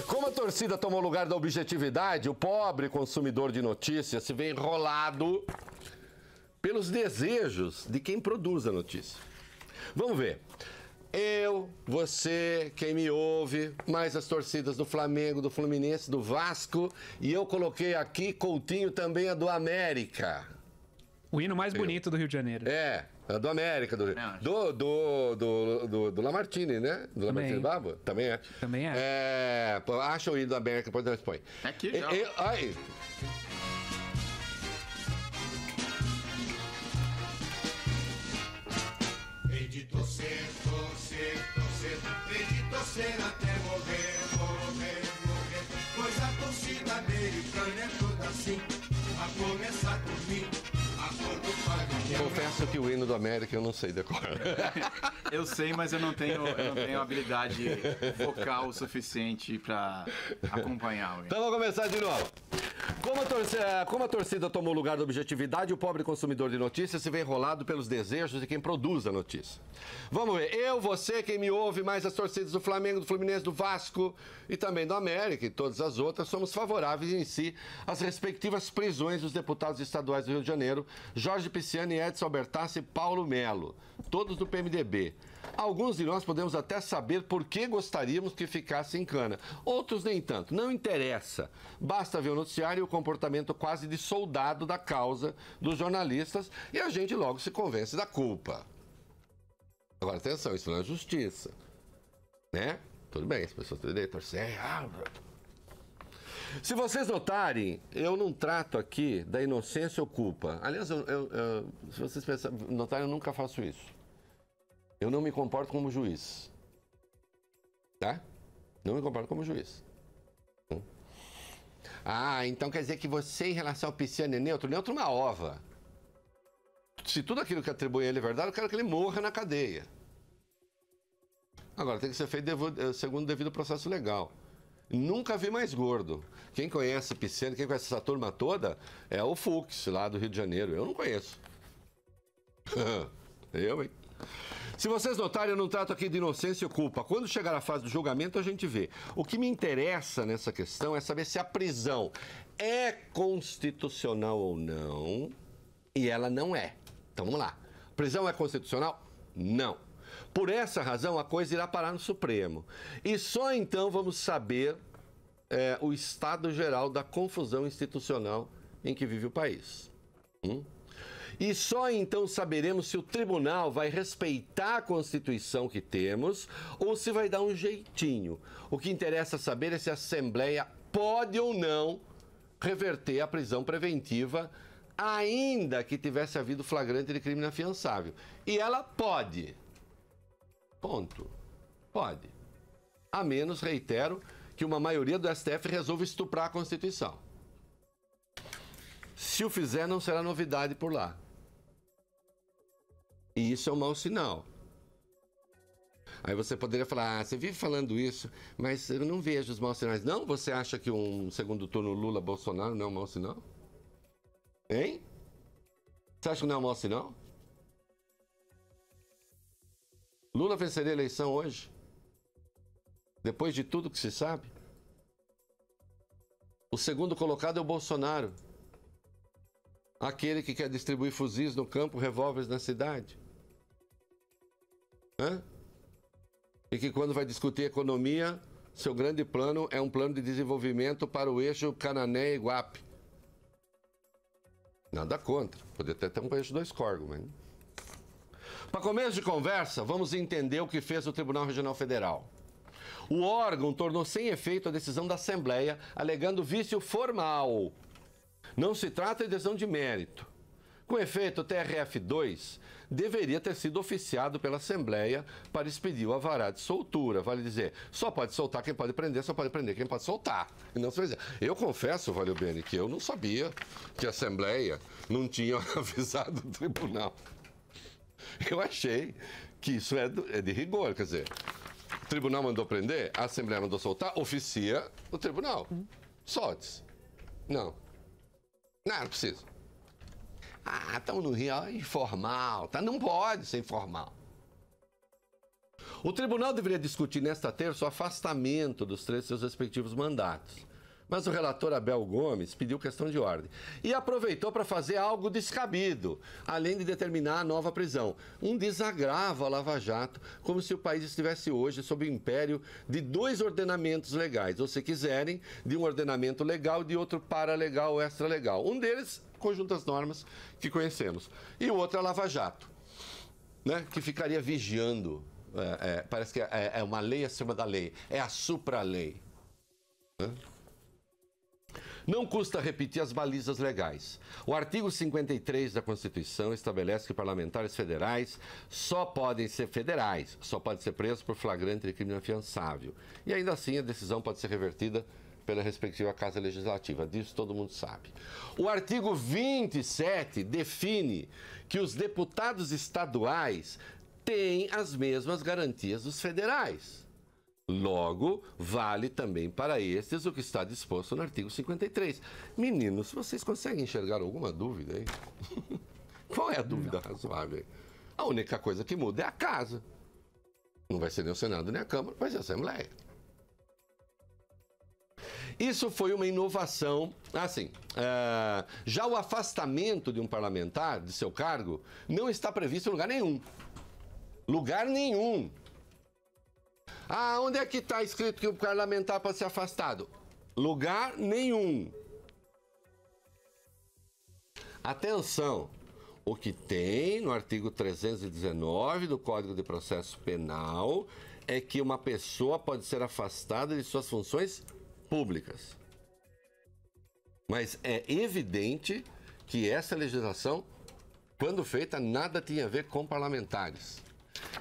Como a torcida tomou lugar da objetividade, o pobre consumidor de notícias se vê enrolado pelos desejos de quem produz a notícia. Vamos ver. Eu, você, quem me ouve, mais as torcidas do Flamengo, do Fluminense, do Vasco, e eu coloquei aqui Coutinho também a do América. O hino mais bonito do Rio de Janeiro. É, a do América, do Lamartine, né? Do Lamartine Babo? Também é. Também é. É, acha o hino da América, depois nós põe. É aqui já. Aí. Hei de torcer, torcer, torcer, hei de torcer até morrer, morrer, morrer. Pois a torcida americana é toda assim, a começar por mim, a cor do Flamengo. Confesso que o hino do América eu não sei decorar. Eu sei, mas eu não tenho habilidade vocal o suficiente pra acompanhar o hino. Então vamos começar de novo. Como a torcida tomou lugar da objetividade, o pobre consumidor de notícias se vê enrolado pelos desejos de quem produz a notícia. Vamos ver. Eu, você, quem me ouve, mais as torcidas do Flamengo, do Fluminense, do Vasco e também do América e todas as outras, somos favoráveis em si às respectivas prisões dos deputados estaduais do Rio de Janeiro, Jorge Pisciani, Edson Albertassi e Paulo Melo, todos do PMDB. Alguns de nós podemos até saber por que gostaríamos que ficasse em cana. Outros nem tanto. Não interessa. Basta ver o noticiário e o comportamento quase de soldado da causa dos jornalistas e a gente logo se convence da culpa. Agora, atenção, isso não é justiça. Né? Tudo bem, as pessoas têm direito a torcer. Se vocês notarem, eu não trato aqui da inocência ou culpa. Aliás, se vocês notarem, eu nunca faço isso. Eu não me comporto como juiz. Tá? Não me comporto como juiz. Ah, então quer dizer que você, em relação ao Pisciani, é neutro? Neutro uma ova. Se tudo aquilo que atribui a ele é verdade, eu quero que ele morra na cadeia. Agora, tem que ser feito segundo o devido processo legal. Nunca vi mais gordo. Quem conhece Pisciani, quem conhece essa turma toda, é o Fux, lá do Rio de Janeiro. Eu não conheço. Eu, hein? Se vocês notarem, eu não trato aqui de inocência ou culpa. Quando chegar a fase do julgamento, a gente vê. O que me interessa nessa questão é saber se a prisão é constitucional ou não. E ela não é. Então, vamos lá. Prisão é constitucional? Não. Por essa razão, a coisa irá parar no Supremo. E só então vamos saber o estado geral da confusão institucional em que vive o país. E só então saberemos se o tribunal vai respeitar a Constituição que temos ou se vai dar um jeitinho. O que interessa saber é se a Assembleia pode ou não reverter a prisão preventiva, ainda que tivesse havido flagrante de crime inafiançável. E ela pode. Ponto. Pode. A menos, reitero, que uma maioria do STF resolva estuprar a Constituição. Se o fizer, não será novidade por lá. E isso é um mau sinal. Aí você poderia falar, você vive falando isso, mas eu não vejo os maus sinais. Não? Você acha que um segundo turno Lula-Bolsonaro não é um mau sinal? Hein? Você acha que não é um mau sinal? Lula venceria a eleição hoje? Depois de tudo que se sabe? O segundo colocado é o Bolsonaro. Aquele que quer distribuir fuzis no campo, revólveres na cidade. E que quando vai discutir economia, seu grande plano é um plano de desenvolvimento para o eixo Canané e Guape. Nada contra. Poderia até ter um eixo 2 Corgo, mas... Para começo de conversa, vamos entender o que fez o Tribunal Regional Federal. O órgão tornou sem efeito a decisão da Assembleia, alegando vício formal. Não se trata de decisão de mérito. Com efeito, o TRF2 deveria ter sido oficiado pela Assembleia para expedir o alvará de soltura. Vale dizer, só pode soltar quem pode prender, só pode prender quem pode soltar. E não se faz. Eu confesso, Valeu Bene, que eu não sabia que a Assembleia não tinha avisado o tribunal. Eu achei que isso é de rigor, quer dizer, o tribunal mandou prender, a Assembleia mandou soltar, oficia o tribunal. Solte-se. Não, não precisa. Ah, estamos no Rio, informal, tá? Não pode ser informal. O tribunal deveria discutir nesta terça o afastamento dos 3 seus respectivos mandatos. Mas o relator Abel Gomes pediu questão de ordem e aproveitou para fazer algo descabido, além de determinar a nova prisão. Um desagravo à Lava Jato, como se o país estivesse hoje sob o império de 2 ordenamentos legais, ou se quiserem, de um ordenamento legal e de outro paralegal ou extralegal. Um deles, conjunto das normas que conhecemos, e o outro é a Lava Jato, né, que ficaria vigiando. Parece que é uma lei acima da lei, é a supra-lei, né? Não custa repetir as balizas legais. O artigo 53 da Constituição estabelece que parlamentares federais só podem ser presos por flagrante de crime inafiançável. E ainda assim a decisão pode ser revertida pela respectiva Casa Legislativa. Disso todo mundo sabe. O artigo 27 define que os deputados estaduais têm as mesmas garantias dos federais. Logo, vale também para estes o que está disposto no artigo 53. Meninos, vocês conseguem enxergar alguma dúvida aí? Qual é a dúvida razoável aí? A única coisa que muda é a casa. Não vai ser nem o Senado nem a Câmara, vai ser a Assembleia. Isso foi uma inovação. Assim, já o afastamento de um parlamentar de seu cargo não está previsto em lugar nenhum. Lugar nenhum. Ah, onde é que está escrito que o parlamentar pode ser afastado? Lugar nenhum. Atenção, o que tem no artigo 319 do Código de Processo Penal é que uma pessoa pode ser afastada de suas funções públicas. Mas é evidente que essa legislação, quando feita, nada tinha a ver com parlamentares.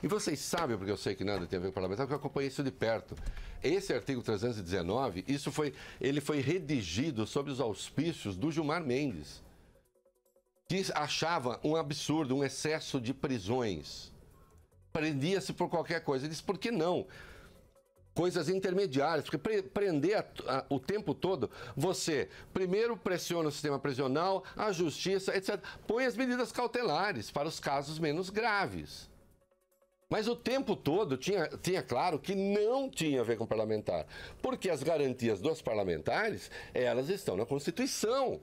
E vocês sabem, porque eu sei que nada tem a ver com parlamentar, porque eu acompanhei isso de perto. Esse artigo 319, ele foi redigido sob os auspícios do Gilmar Mendes, que achava um absurdo, um excesso de prisões. Prendia-se por qualquer coisa. Ele disse, por que não? Coisas intermediárias, porque prender o tempo todo, você primeiro pressiona o sistema prisional, a justiça, etc. Põe as medidas cautelares para os casos menos graves. Mas o tempo todo tinha claro que não tinha a ver com parlamentar, porque as garantias dos parlamentares, elas estão na Constituição.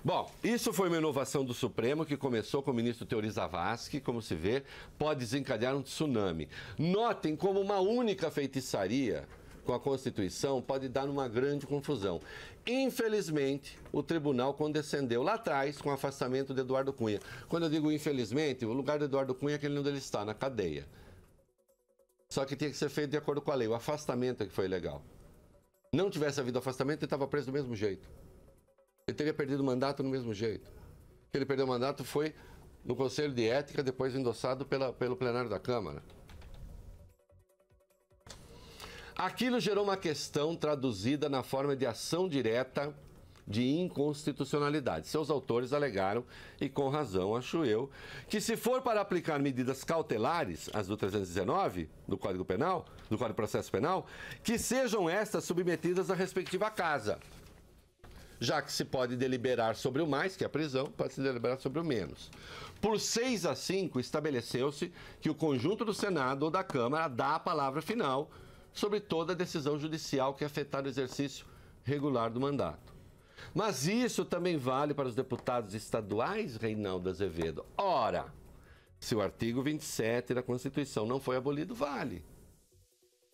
Bom, isso foi uma inovação do Supremo que começou com o ministro Teori Zavascki, como se vê, pode desencadear um tsunami. Notem como uma única feitiçaria com a Constituição pode dar uma grande confusão. Infelizmente, o tribunal condescendeu lá atrás com o afastamento de Eduardo Cunha. Quando eu digo infelizmente, o lugar de Eduardo Cunha é aquele onde ele está, na cadeia. Só que tinha que ser feito de acordo com a lei. O afastamento é que foi ilegal. Não tivesse havido afastamento, ele estava preso do mesmo jeito. Ele teria perdido o mandato do mesmo jeito. O que ele perdeu o mandato foi no Conselho de Ética, depois endossado pelo plenário da Câmara. Aquilo gerou uma questão traduzida na forma de ação direta de inconstitucionalidade. Seus autores alegaram, e com razão, acho eu, que se for para aplicar medidas cautelares, as do 319, do Código Penal, do Código de Processo Penal, que sejam estas submetidas à respectiva casa. Já que se pode deliberar sobre o mais, que é a prisão, pode se deliberar sobre o menos. Por 6-5, estabeleceu-se que o conjunto do Senado ou da Câmara dá a palavra final sobre toda decisão judicial que afetar o exercício regular do mandato. Mas isso também vale para os deputados estaduais, Reinaldo Azevedo. Ora, se o artigo 27 da Constituição não foi abolido, vale.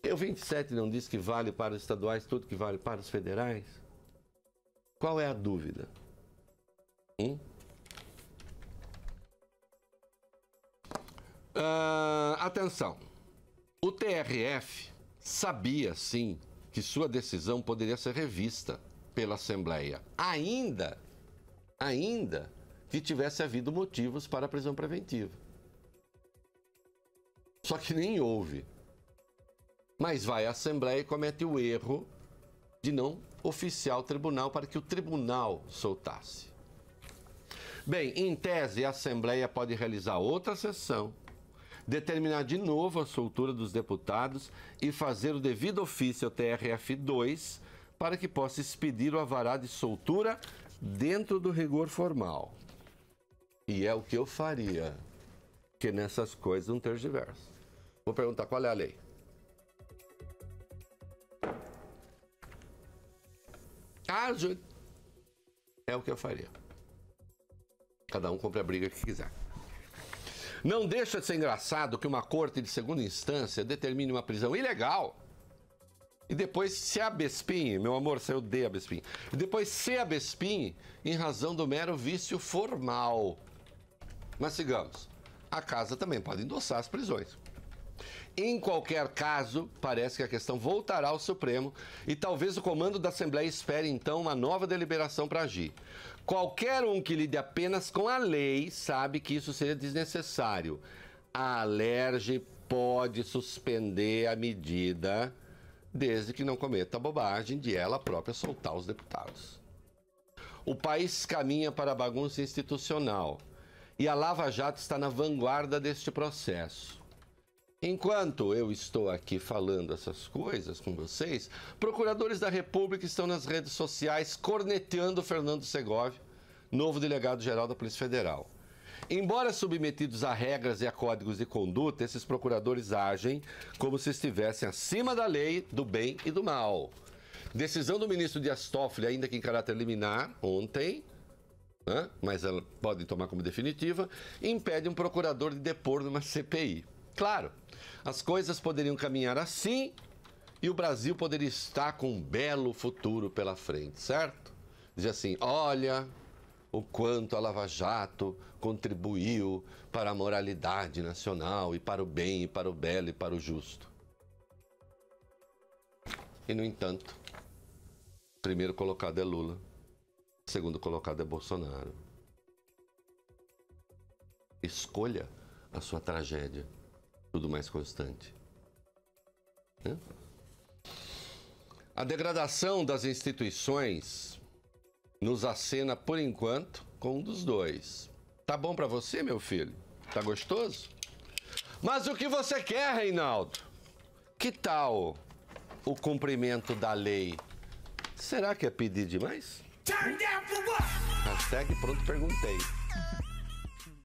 E o 27 não diz que vale para os estaduais tudo que vale para os federais? Qual é a dúvida? Atenção. O TRF sabia, sim, que sua decisão poderia ser revista pela Assembleia, ainda que tivesse havido motivos para a prisão preventiva. Só que nem houve. Mas vai à Assembleia e comete o erro de não oficiar o tribunal para que o tribunal soltasse. Bem, em tese, a Assembleia pode realizar outra sessão, determinar de novo a soltura dos deputados e fazer o devido ofício ao TRF2 para que possa expedir o alvará de soltura dentro do rigor formal. E é o que eu faria. Porque nessas coisas não tergiverso. Vou perguntar qual é a lei. Júlio. É o que eu faria. Cada um compra a briga que quiser. Não deixa de ser engraçado que uma corte de segunda instância determine uma prisão ilegal e depois se abespinhe, meu amor, você odeia abespinhe, e depois se abespinhe em razão do mero vício formal. Mas sigamos, a casa também pode endossar as prisões. Em qualquer caso, parece que a questão voltará ao Supremo e talvez o comando da Assembleia espere então uma nova deliberação para agir. Qualquer um que lide apenas com a lei sabe que isso seria desnecessário. A Alerj pode suspender a medida desde que não cometa a bobagem de ela própria soltar os deputados. O país caminha para a bagunça institucional e a Lava Jato está na vanguarda deste processo. Enquanto eu estou aqui falando essas coisas com vocês, procuradores da República estão nas redes sociais corneteando Fernando Segovia, novo delegado-geral da Polícia Federal. Embora submetidos a regras e a códigos de conduta, esses procuradores agem como se estivessem acima da lei, do bem e do mal. Decisão do ministro Dias Toffoli, ainda que em caráter liminar, ontem, mas ela pode tomar como definitiva, impede um procurador de depor numa CPI. Claro, as coisas poderiam caminhar assim e o Brasil poderia estar com um belo futuro pela frente, certo? Diz assim, olha o quanto a Lava Jato contribuiu para a moralidade nacional e para o bem, e para o belo, e para o justo. E, no entanto, o primeiro colocado é Lula, o segundo colocado é Bolsonaro. Escolha a sua tragédia. Tudo mais constante. A degradação das instituições nos acena, por enquanto, com um dos dois. Tá bom pra você, meu filho? Tá gostoso? Mas o que você quer, Reinaldo? Que tal o cumprimento da lei? Será que é pedir demais? Hashtag pronto perguntei.